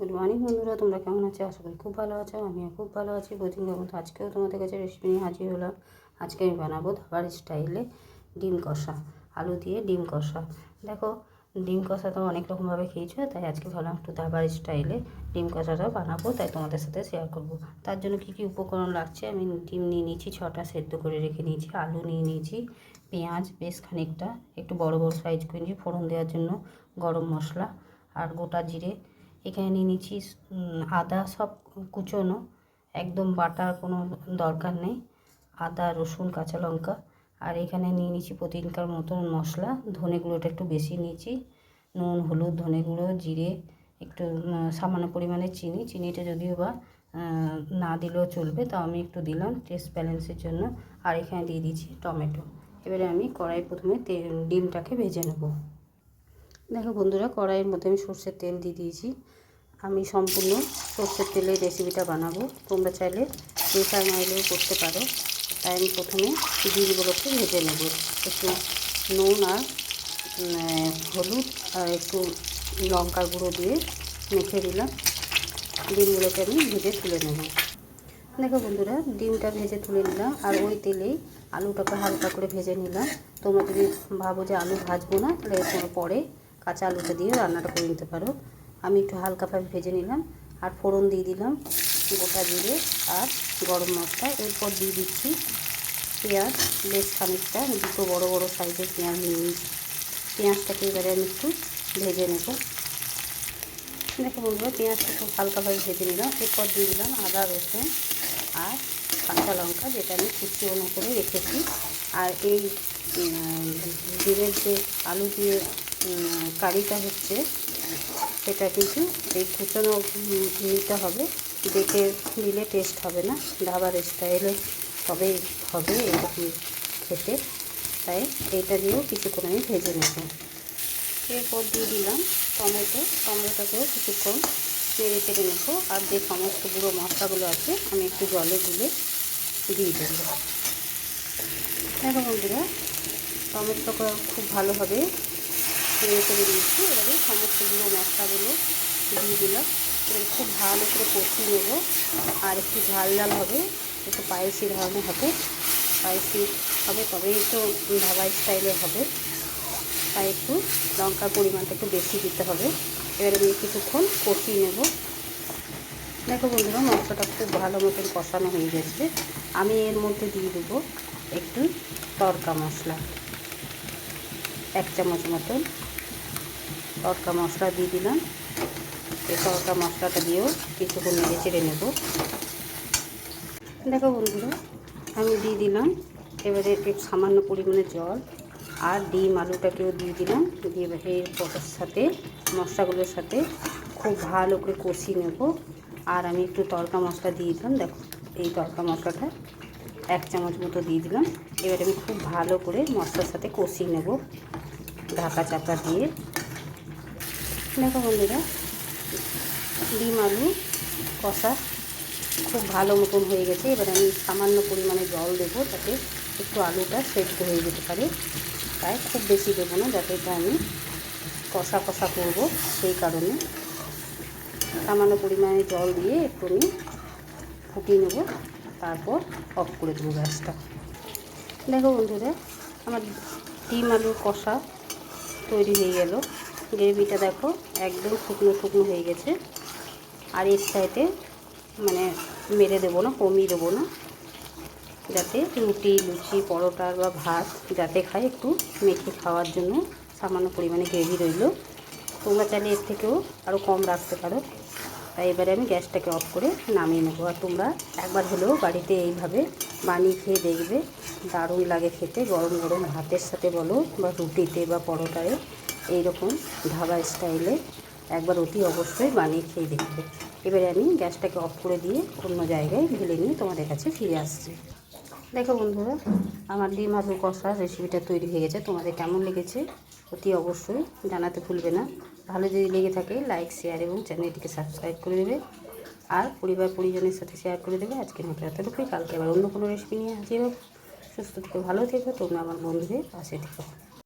Good morning বন্ধুরা, তোমরা কেমন আছো? আশা করি খুব ভালো আছো। আমিও খুব ভালো আছি। প্রতিদিনের মতো আজকেও তোমাদের কাছে রেসিপি নিয়ে হাজির হলাম। আজকে আমি বানাবো ধাবার স্টাইলে ডিম কষা, আলু দিয়ে ডিম কষা। দেখো, ডিম কষা তো অনেক রকমভাবে খেয়েছো, তাই আজকে ভাবলাম একটু ধাবার স্টাইলে ডিম কষাটা বানাবো, তাই তোমাদের সাথে শেয়ার করব। তার জন্য কী কী উপকরণ লাগছে, আমি ডিম নিয়ে নিয়েছি 6টা, সেদ্ধ করে রেখে নিয়েছি। আলু নিয়ে নিয়েছি, পেঁয়াজ বেশ খানিকটা, একটু বড় বড় সাইজ করে নিয়েছি ফোড়ন দেওয়ার জন্য, গরম মশলা আর গোটা জিরে। এখানে নিয়ে নিচ্ছি আদা, সব কুচোনো, একদম বাটার কোনো দরকার নেই। আদা, রসুন, কাঁচা লঙ্কা। আর এখানে নিয়ে নিচ্ছি প্রতিদিনকার মতন মশলা, ধনে গুঁড়োটা একটু বেশি নিয়েছি, নুন, হলুদ, ধনে গুঁড়ো, জিরে, একটু সামান্য পরিমাণে চিনি। চিনিটা যদিও বা না দিলেও চলবে, তাও আমি একটু দিলাম টেস্ট ব্যালেন্সের জন্য। আর এখানে দিয়ে দিচ্ছি টমেটো। এবারে আমি কড়াই প্রথমে ডিমটাকে ভেজে নেব। দেখো বন্ধুরা, কড়াইয়ের মধ্যে আমি সর্ষের তেল দিয়ে দিয়েছি। আমি সম্পূর্ণ সর্ষের তেলের রেসিপিটা বানাবো, তোমরা চাইলে রিফাইন অয়েলেও করতে পারো। তাই আমি প্রথমে ডিমগুলোকে ভেজে নেব। একটু নুন আর হলুদ আর একটু লঙ্কার গুঁড়ো দিয়ে মেখে দিলাম। ডিমগুলোকে আমি ভেজে তুলে নেব। দেখো বন্ধুরা, ডিমটা ভেজে তুলে নিলাম, আর ওই তেলেই আলুটাকে হালকা করে ভেজে নিলাম। তোমরা যদি ভাবো যে আলু ভাজবো না, তাহলে তোমরা পরে কাঁচা আলুটা দিয়ে রান্নাটা করে নিতে পারো। আমি একটু হালকাভাবে ভেজে নিলাম, আর ফোড়ন দিয়ে দিলাম গোটা জিরে আর গরম মশলা। এরপর দিয়ে দিচ্ছি পেঁয়াজ, বেশ খানিকটা, দুটো বড় বড় সাইজের পেঁয়াজ নিয়ে নিচ্ছি। পেঁয়াজটাকে এবারে আমি একটু ভেজে নেব। দেখো বন্ধুরা, পেঁয়াজটা খুব হালকাভাবে ভেজে নিলাম। এরপর দিয়ে দিলাম আদা, রসুন আর কাঁচা লঙ্কা, যেটা আমি কুচিনো করে রেখেছি। আর এই ডিমের যে আলু দিয়ে কারিটা হচ্ছে, সেটা কিন্তু এই কুচনো নিতে হবে, বেটে নিলে টেস্ট হবে না, ধাবার স্টাইলে তবেই হবে এরকম খেতে। তাই এইটা দিয়েও কিছুক্ষণ আমি ভেজে নেব। এরপর দিয়ে দিলাম টমেটোটাকেও কিছুক্ষণ নেড়ে চেড়ে নেবো। আর যে সমস্ত গুঁড়ো মশলাগুলো আছে আমি একটু জলে গুলে দিয়ে দেবো। দেখো বন্ধুরা, টমেটোটা খুব ভালোভাবে নেড়ে চেড়ে দিয়েছি। এবারে সমস্ত গুঁড়ো মশলাগুলো দিয়ে দিলাম। এবার খুব ভালো করে কষিয়ে নেব। আর একটু ঝাল ঝাল হবে, একটু স্পাইসি ধরনের হবে, স্পাইসি হবে তবেই তো ধাবা স্টাইলে হবে। তাই একটু লঙ্কার পরিমাণটা একটু বেশি দিতে হবে। এবারে আমি কিছুক্ষণ কষিয়ে নেব। দেখো বন্ধুরা, মশলাটা খুব ভালো মতন কষানো হয়ে গেছে। আমি এর মধ্যে দিয়ে দেবো একটু তড়কা মশলা, 1 চামচ মতন তড়কা মশলা দিয়ে দিলাম। এই তড়কা মশলাটা দিয়েও কিছুক্ষণ নেড়ে চেড়ে নেব। দেখো বন্ধুরা, আমি দিয়ে দিলাম এবারে একটু সামান্য পরিমাণে জল, আর ডিম আলুটাকেও দিয়ে দিলাম। দিয়ে এর সাথে মশলাগুলোর সাথে খুব ভালো করে কষিয়ে নেব। আর আমি একটু তড়কা মশলা দিয়ে দিলাম। দেখো, এই তড়কা মশলাটা 1 চামচ মতো দিয়ে দিলাম। এবারে আমি খুব ভালো করে মশলার সাথে কষিয়ে নেব ঢাকা চাপা দিয়ে। দেখো বন্ধুরা, ডিম আলু কষা খুব ভালো মতন হয়ে গেছে। এবার আমি সামান্য পরিমাণে জল দেবো, যাতে একটু আলুটা সেদ্ধ হয়ে যেতে পারে। তাই খুব বেশি দেবো না, যাতে এটা আমি কষা কষা করবো, সেই কারণে সামান্য পরিমাণে জল দিয়ে একটু আমি ফুটিয়ে নেব, তারপর অফ করে দেবো গ্যাসটা। দেখো বন্ধুরা, আমার ডিম আলুর কষা তৈরি হয়ে গেল। গ্রেভিটা দেখো একদম শুকনো শুকনো হয়ে গেছে। আর এর সাইডে মানে মেরে দেবো না, কমিয়ে দেবো না, যাতে রুটি, লুচি, পরোটা বা ভাত যাতে খায়, একটু মেখে খাওয়ার জন্য সামান্য পরিমাণে গ্রেভি রইল। তোমরা চাইলে এর থেকেও আরও কম রাখতে পারো। তাই এবারে আমি গ্যাসটাকে অফ করে নামিয়ে নেবো। আর তোমরা একবার হলেও বাড়িতে এইভাবে বানিয়ে খেয়ে দেখবে, দারুণ লাগে খেতে। গরম গরম ভাতের সাথে বলো বা রুটিতে বা পরোটায়, এইরকম ধাবা স্টাইলে একবার অতি অবশ্যই বানিয়ে খেয়ে দেখবে। এবারে আমি গ্যাসটাকে অফ করে দিয়ে অন্য জায়গায় ঢেলে নিয়ে তোমাদের কাছে ফিরে আসছি। দেখো বন্ধুরা, আমার ডিম আলু কষা রেসিপিটা তৈরি হয়ে গেছে। তোমাদের কেমন লেগেছে অতি অবশ্যই জানাতে ভুলবে না। ভালো যদি লেগে থাকে লাইক, শেয়ার এবং চ্যানেলটিকে সাবস্ক্রাইব করে দেবে। আর পরিবার পরিজনের সাথে শেয়ার করে দেবে। আজকের মতো এতটুকুই, কালকে আবার অন্য কোনো রেসিপি নিয়ে হাজির হোক। সুস্থ থেকে ভালো থেকো, তোমরা আমার বন্ধুদের পাশে থেকো।